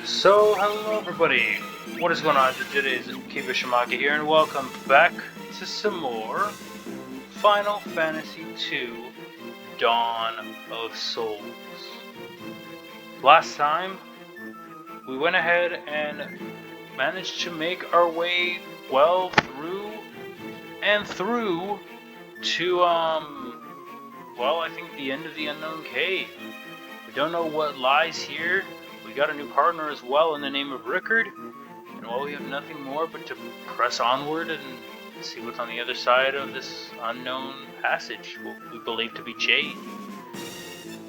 So, hello everybody, what is going on? Today is Kiba Shimaki here, and welcome back to some more Final Fantasy II Dawn of Souls. Last time, we went ahead and managed to make our way through to, well, I think the end of the Unknown Cave. We don't know what lies here. We got a new partner as well in the name of Ricard, and well, we have nothing more but to press onward and see what's on the other side of this unknown passage, what we believe to be Jade.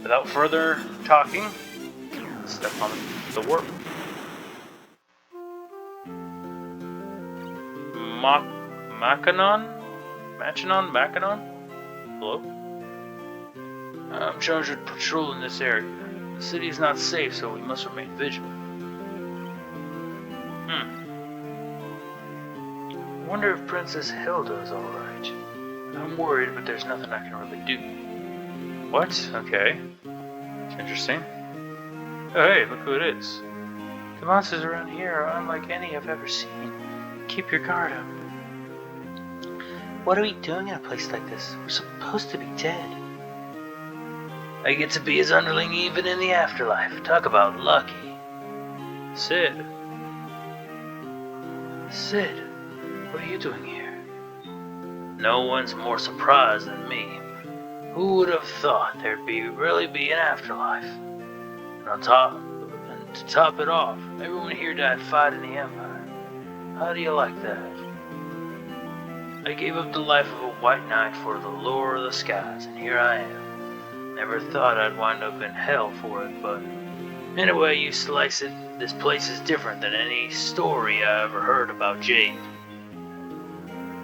Without further talking, let's step on the warp. Macanon? Hello? I'm charged with patrolling this area. The city is not safe, so we must remain vigilant. I wonder if Princess Hilda is alright. I'm worried, but there's nothing I can really do. What? Okay. It's interesting. Oh, hey, look who it is. The monsters around here are unlike any I've ever seen. Keep your guard up. What are we doing in a place like this? We're supposed to be dead. I get to be his underling even in the afterlife. Talk about lucky. Sid, what are you doing here? No one's more surprised than me. Who would have thought there'd really be an afterlife? And to top it off, everyone here died fighting the Empire. How do you like that? I gave up the life of a white knight for the lure of the skies, and here I am. Never thought I'd wind up in hell for it, but anyway you slice it, this place is different than any story I ever heard about Jade.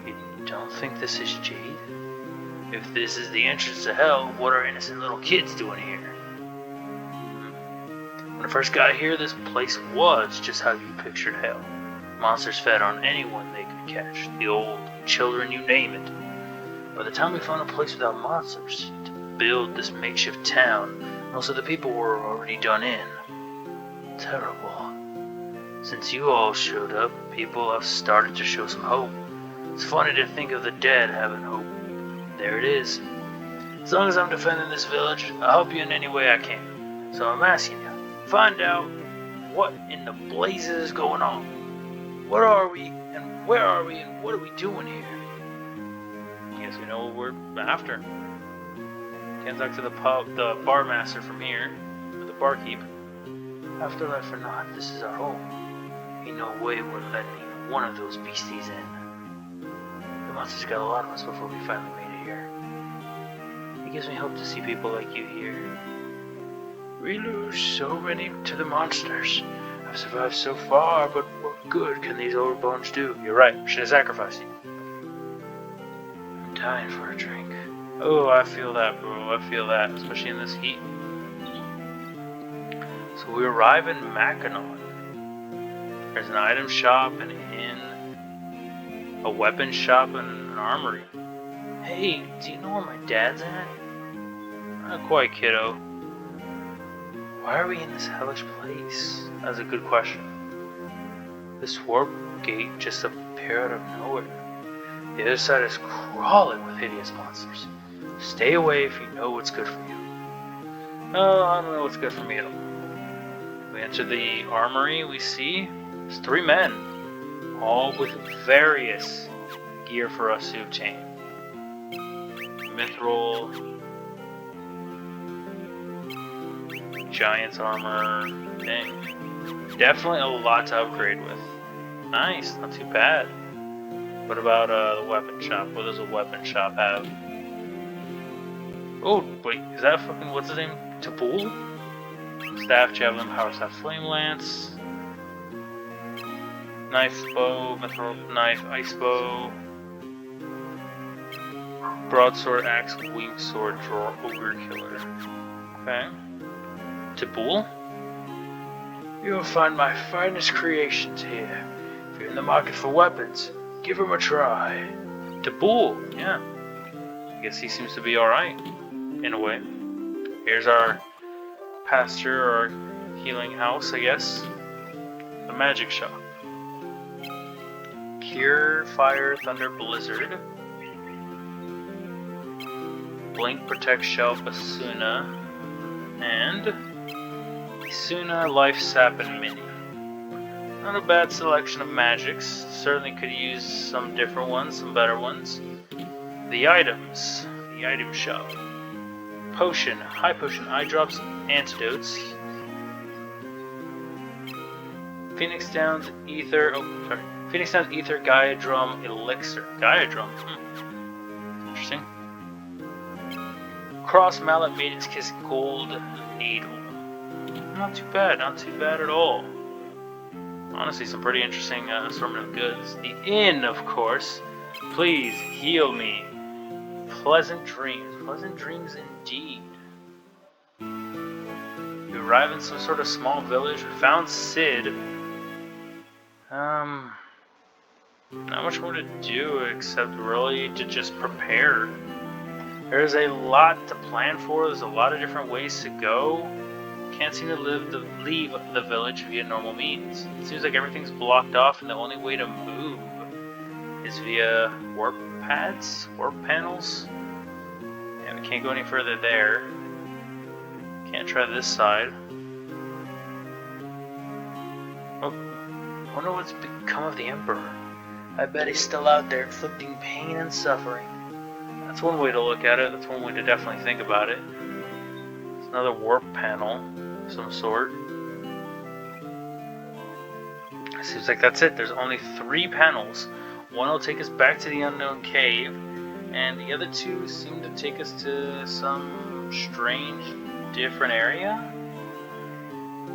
You don't think this is Jade? If this is the entrance to hell, what are innocent little kids doing here? When I first got here, this place was just how you pictured hell. Monsters fed on anyone they could catch, the old, children, you name it. By the time we found a place without monsters, build this makeshift town, most of the people were already done in. Terrible. Since you all showed up, people have started to show some hope. It's funny to think of the dead having hope. There it is. As long as I'm defending this village, I'll help you in any way I can. So I'm asking you, find out what in the blazes is going on. What are we, and where are we, and what are we doing here? Guess we know what we're after. Can't talk to the bar master from here, or the barkeep. Afterlife or not, this is our home. Ain't no way we're letting even one of those beasties in. The monsters got a lot of us before we finally made it here. It gives me hope to see people like you here. We lose so many to the monsters. I've survived so far, but what good can these old bones do? You're right, we should have sacrificed you. I'm dying for a drink. Oh, I feel that, bro. I feel that, especially in this heat. So we arrive in Macanon. There's an item shop, an inn, a weapon shop, and an armory. Hey, do you know where my dad's at? Not quite, kiddo. Why are we in this hellish place? That's a good question. This warp gate just appeared out of nowhere. The other side is crawling with hideous monsters. Stay away if you know what's good for you. Oh, I don't know what's good for me at all. We enter the armory, we see there's 3 men, all with various gear for us to obtain. Mithril, Giant's armor, dang. Definitely a lot to upgrade with. Nice, not too bad. What about the weapon shop? What does a weapon shop have? Oh, wait, is that fucking, what's his name? Tabul? Staff, javelin, power staff, flame lance. Knife, bow, mithril knife, ice bow. Broadsword, axe, winged sword, drawer, ogre killer. Okay. Tabul? You'll find my finest creations here. If you're in the market for weapons, give them a try. Tabul, yeah. I guess he seems to be alright, in a way. Here's our pastor, or healing house, I guess. The magic shop. Cure, Fire, Thunder, Blizzard. Blink, Protect, Shelf, Asuna. And Asuna, Life, Sap, and Mini. Not a bad selection of magics. Certainly could use some different ones, some better ones. The items. The item shop. Potion, High Potion, Eye Drops, Antidotes. Phoenix Downs, Ether, Phoenix Downs, Ether, Gaia Drum, Elixir. Gaia Drum, interesting. Cross Mallet, Maiden's Kiss, Gold Needle. Not too bad at all. Honestly, some pretty interesting assortment of goods. The inn, of course. Please heal me. Pleasant dreams indeed. You arrive in some sort of small village. We found Sid. Not much more to do except really to just prepare. There's a lot to plan for. There's a lot of different ways to go. Can't seem to leave the village via normal means. It seems like everything's blocked off, and the only way to move is via warp panels. Yeah, we can't go any further there. Can't try this side. Oh, wonder what's become of the Emperor. I bet he's still out there inflicting pain and suffering. That's one way to look at it. That's one way to definitely think about it. It's another warp panel of some sort. Seems like that's it. There's only 3 panels. One will take us back to the unknown cave, and the other 2 seem to take us to some strange, different area.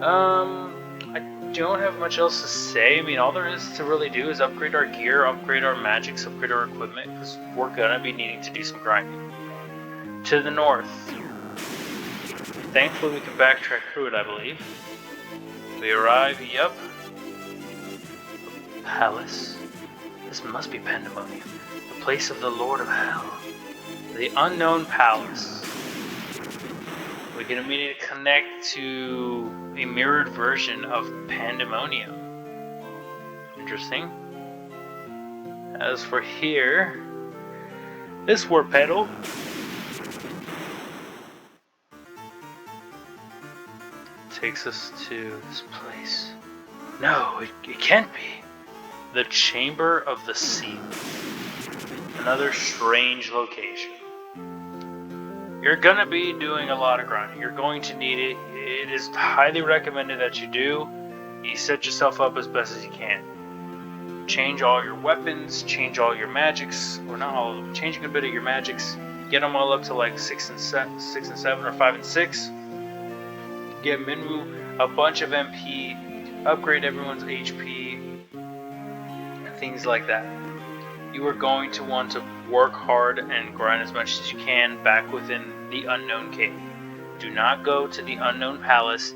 I don't have much else to say. I mean, all there is to really do is upgrade our gear, upgrade our magics, upgrade our equipment, because we're gonna be needing to do some grinding. To the north. Thankfully, we can backtrack through it, I believe. We arrive, yep. Palace. This must be Pandemonium, the place of the Lord of Hell. The unknown palace. We can immediately connect to a mirrored version of Pandemonium. Interesting. As for here, this warp pedal takes us to this place. No, it can't be. The Chamber of the Seal. Another strange location. You're gonna be doing a lot of grinding. You're going to need it. It is highly recommended that you do. You set yourself up as best as you can. Change all your weapons, change all your magics, or not all of them, change a good bit of your magics. Get them all up to like 6 and 7 or 5 and 6. Get Minwu a bunch of MP, upgrade everyone's HP, and things like that. You are going to want to work hard and grind as much as you can back within the unknown cave. Do not go to the unknown palace.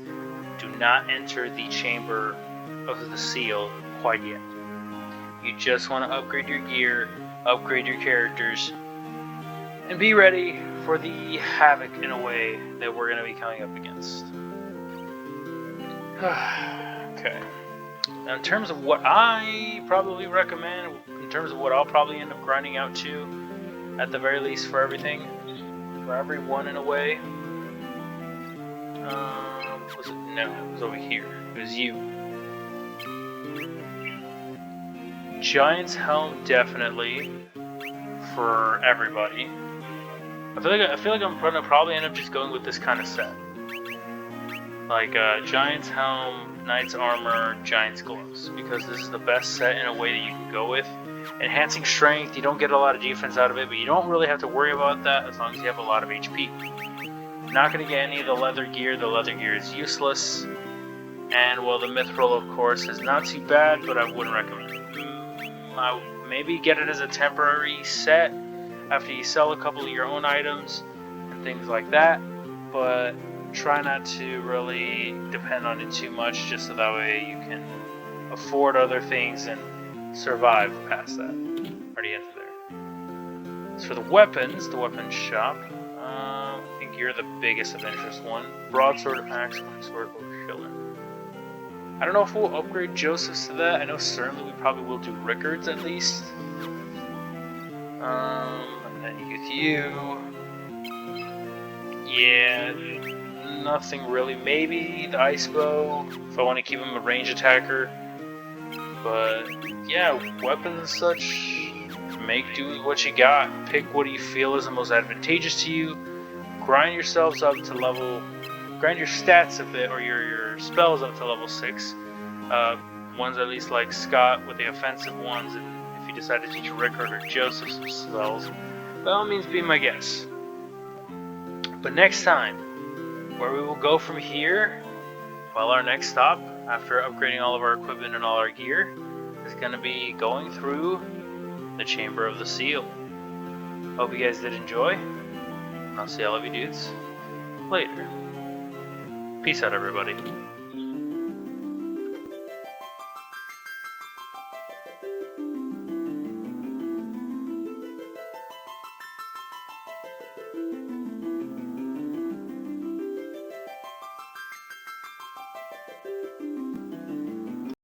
Do not enter the Chamber of the Seal quite yet. You just want to upgrade your gear, upgrade your characters, and be ready for the havoc in a way that we're going to be coming up against. Okay. Now, in terms of what I probably recommend, in terms of what I'll probably end up grinding out to, at the very least for everything, for everyone in a way. Was it? No, it was over here. It was you. Giant's Helm, definitely for everybody. I feel like I'm gonna probably end up just going with this kind of set. Like Giant's Helm, Knight's Armor, Giant's Gloves, because this is the best set in a way that you can go with. Enhancing strength, you don't get a lot of defense out of it, but you don't really have to worry about that as long as you have a lot of HP. Not going to get any of the leather gear is useless. And well, the Mithril, of course, is not too bad, but I wouldn't recommend it. I would maybe get it as a temporary set after you sell a couple of your own items and things like that, but try not to really depend on it too much, just so that way you can afford other things and survive past that. Already entered there. As for the weapons, the weapons shop, I think you're the biggest of interest one. Broadsword, axe, sword, or killer. I don't know if we'll upgrade Joseph's to that. I know certainly we probably will do Ricard's at least. And then with you. Yeah, nothing really. Maybe the Ice Bow, if I want to keep him a range attacker. But yeah, weapons and such, make do with what you got. Pick what you feel is the most advantageous to you. Grind yourselves up to level, grind your stats a bit, or your spells up to level 6. Ones at least like Scott with the offensive ones, and if you decide to teach Ricard or Joseph some spells, by all means be my guest. But next time, where we will go from here, well, our next stop, after upgrading all of our equipment and all our gear, is going to be going through the Chamber of the Seal. Hope you guys did enjoy, and I'll see all of you dudes later. Peace out, everybody.